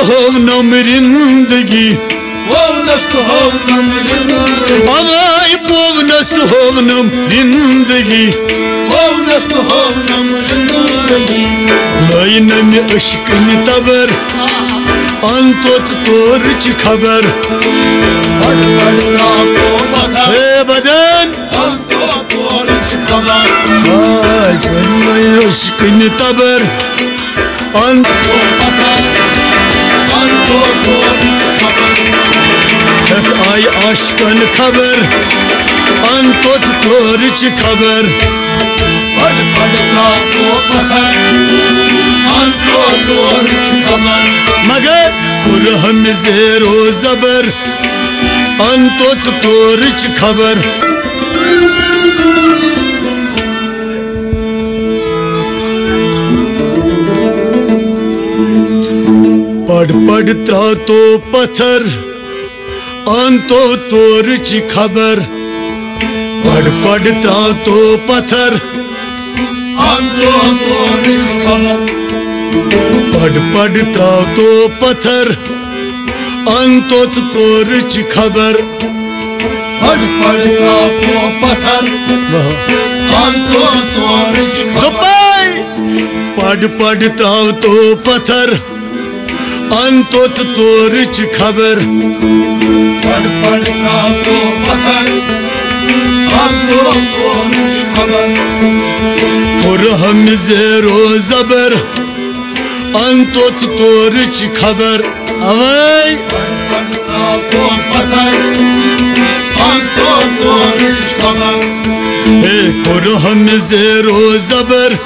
होवनम रिंदगी Avvai पोवनस्त होवनम रिंदगी line में अशकन तबर अंतोच तोरच खबर हे बदन अशकन तबर आई आशकन खबर अंतोच तोरच खबर मगर कुरहम ज़ेरो ज़बर अंतोच तोरच खबर पढ़ पढ़ त्रा तो पत्थर अंतो तोरच खबर पढ़ पढ़ त्रा तो पत्थर पढ़ पढ़ त्रा तो पत्थर अंतोच तोरच खबर पढ़ पढ़ त्रा तो पत्थर अंतोच तोरच खबर कुरहम ज़ेरो ज़बर अंतोच तोरच खबर अवै हे कुरहम ज़ेरो ज़बर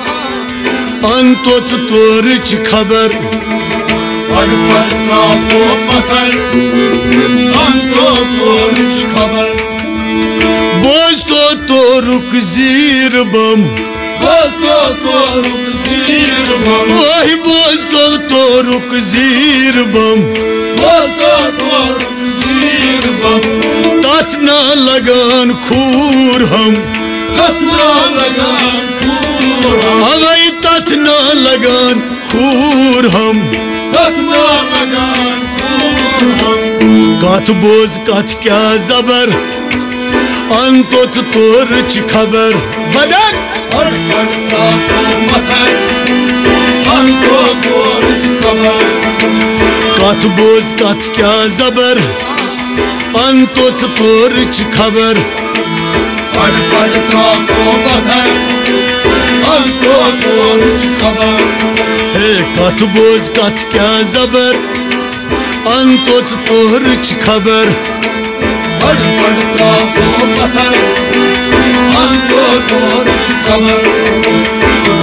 अंतोच तोरच खबर बोझ तो तोरुक ज़ीर बम वही बोझ तो तोरुक ज़ीर बम तथ ना लगान खूर हम अवै तथ ना लगान खूर हम कथ बोझ कथ क्या ज़बर अंतोच तोरच खबर बदन कथ बोझ कथ क्या ज़बर अंतोच तोरच खबर हे कथ बोझ कथ क्या ज़बर अंतोच तोरच खबर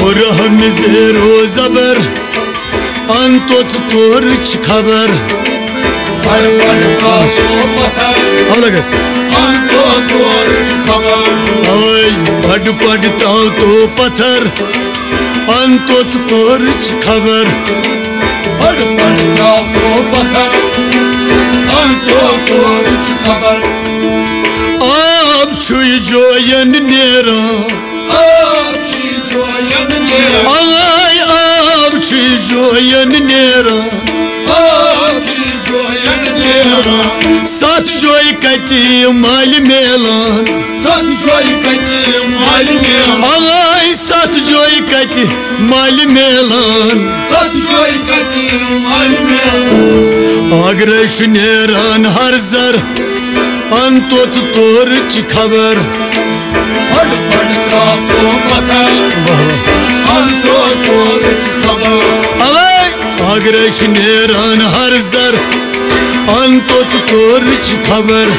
कुरहम ज़ेरो ज़बर अंतोच तोरच खबर पढ़ पढ़ त्राव तो पत्थर अंतोच तोरच खबर आप छुई जोयन नेरा आप छुई जोयन नेरा साथ जोई कति माल मेलान अवाई साथ जोई कति माल मेलान आग्रह नेरान हर जर अंतोच तोरच खबर अवाई आग्रह नेरान हर जर अंतोच तोरच खबर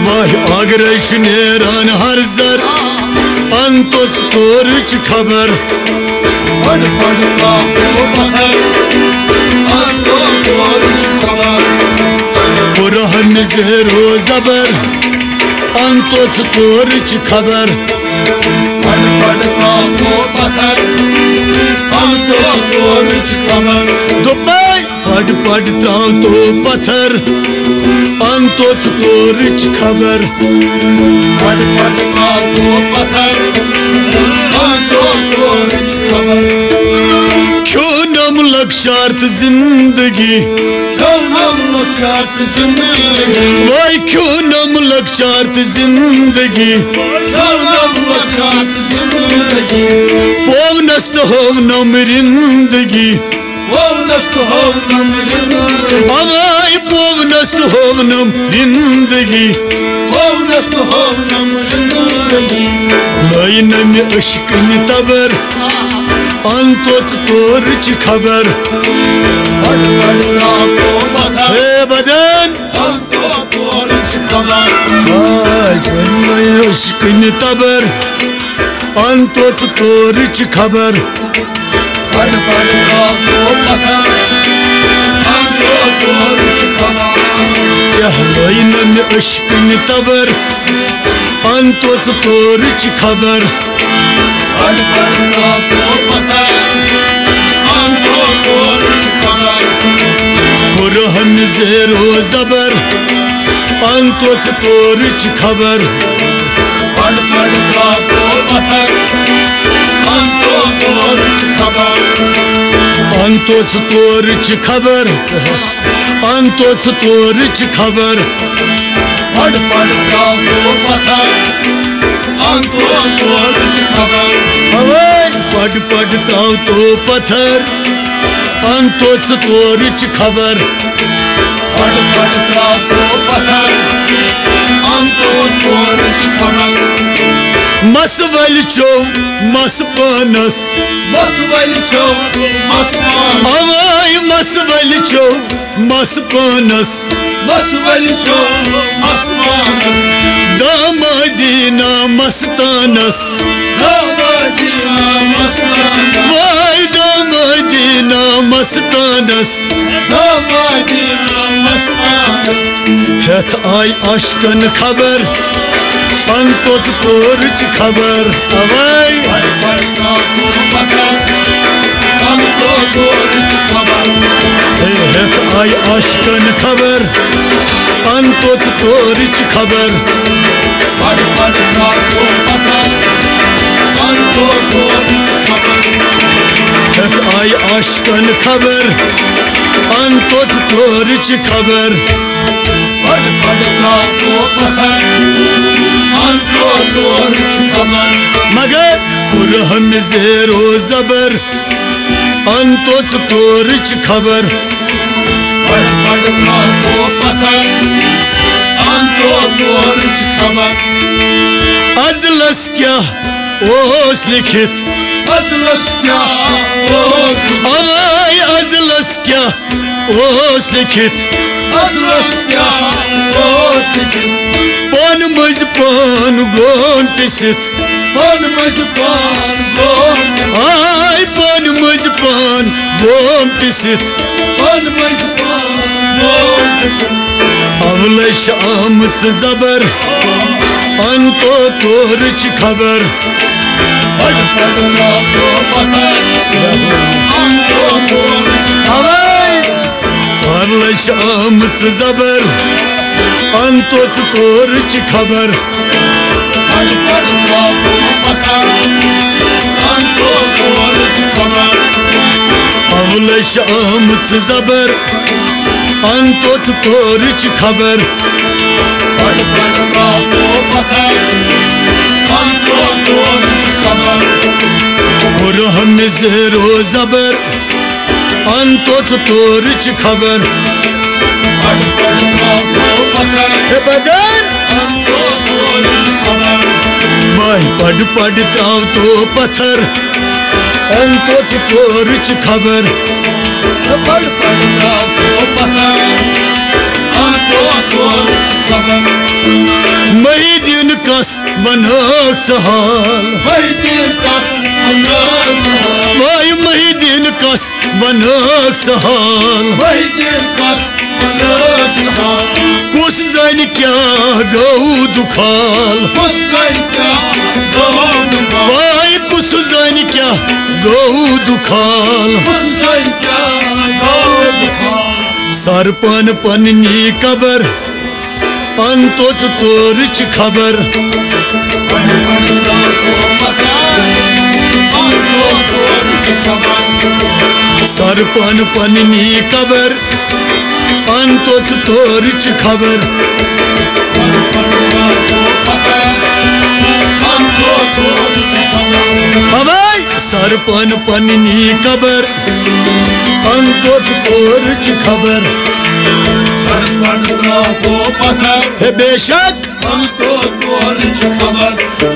वाह आग्रह नेरान हर जर अंतोच तोरच खबर कुरहम ज़ेरो ज़बर अंतोच तोरच खबर दुबई पड़ त्राव तो पत्थर अंतो तोरच खबर पड़ त्राव तो पत्थर अंतो तोरच खबर क्यों नम लक्षार्थ जिंदगी क्यों नम लक्षार्थ जिंदगी वाई क्यों नम लक्षार्थ जिंदगी क्यों नम लक्षार्थ जिंदगी पोवनस्त होवनम रिंदगी पोवनस्त होवनम रिंदगी अवाई पोवनस्त होवनम रिंदगी पोवनस्त होवनम रिंदगी लाइनम अश्कन तबर अंतोच तोरच खबर पड़ त्राव तो पत्थर हे बदन अंतो तोरच खबर अश्कन तबर अंतोच तोरच खबर पड़ त्राव तो पत्थर अंतो तोरच खबर यह लाइनम अश्कन तबर अंतोच तोरच खबर पड़ त्राव तो पत्थर अंतो तोरच खबर कुरहन ज़ेरो ज़बर अंतोच तोरच खबर पड़ त्राव तो पत्थर अंतो तोरच खबर अंतोच तोरच खबर अंतोच तोरच खबर पड़ त्राव तो पत्थर अंतो तोरच खबर पड़ त्राव तो पत्थर अंतोच तोरच खबर पड़ त्राव तो पत्थर अंतो तोरच खबर मस वल चो मस पानस मस वल छो मस पान अवाई मस वल चो मस पानस मस वल छो मस पानस दामदीना मस्तानस दामदीना मस्तानस वाई दामदीना मस्तानस दामदीना मस्तानस हेथ आई अश्कन खबर अंतोच तोरच खबर अवाई पड़ त्राव तो पत्थर अंतो तोरच खबर हेथ आई अश्कन खबर अंतोच तोरच खबर पड़ त्राव तो पत्थर अंतो तोरच खबर हेथ आई अश्कन खबर अंतोच तोरच खबर पड़ त्राव तो पत्थर अंतो तोरच खबर मगर कुरहन ज़ेरो ज़बर अंतोच तोरच खबर पड़ त्राव तो पत्थर अंतो तोरच खबर अजलस क्या ओस लिखित अजलस क्या ओस अवाई अजलस क्या ओस लिखित अजलस क्या ओस लिखित पान मज पान गोन पिसित पन मज पान गोम आई पान मज पान गोन पिसित पन मज पान गोम अवलश आमच ज़बर अंतो तोरच खबर पड़ त्राव तो पत्थर अंतो तोरच अवाई अवलश आमच ज़बर अंतोच तोरच खबर पड़ त्राव तो पत्थर अंतो तोरच खबर अवलश आमच ज़बर अंतोच तोरच खबर पड़ त्राव तो पत्थर अंतो तोरच खबर कुरहन ज़ेरो ज़बर अंतोच तोरच खबर पड़ त्राव तो पत्थर बदन अंतो तोरच खबर माही पड़ त्राव तो पत्थर अंतोच तोरच खबर पड़ त्राव तो पत्थर अंतो तोरच खबर महीदीन कस बनक सहाल महीदीन कस बनक सहाल वाई महीदीन कस बनक सहाल महीदीन कस बनक सहाल कुस जन क्या गौ दुखाल कुस जन क्या गौ दुखाल वाई कुस जन क्या गौ दुखाल कुस जन क्या गौ दुखाल सरपन पन्नी कबर अंतोच तोरच खबर सरपन पन्नी कबर अंतोच तोरच खबर हवाई सरपन पन्नी कबर अंतोच तोरच खबर सरपन को पता है बेशक अंतो तोरच खबर।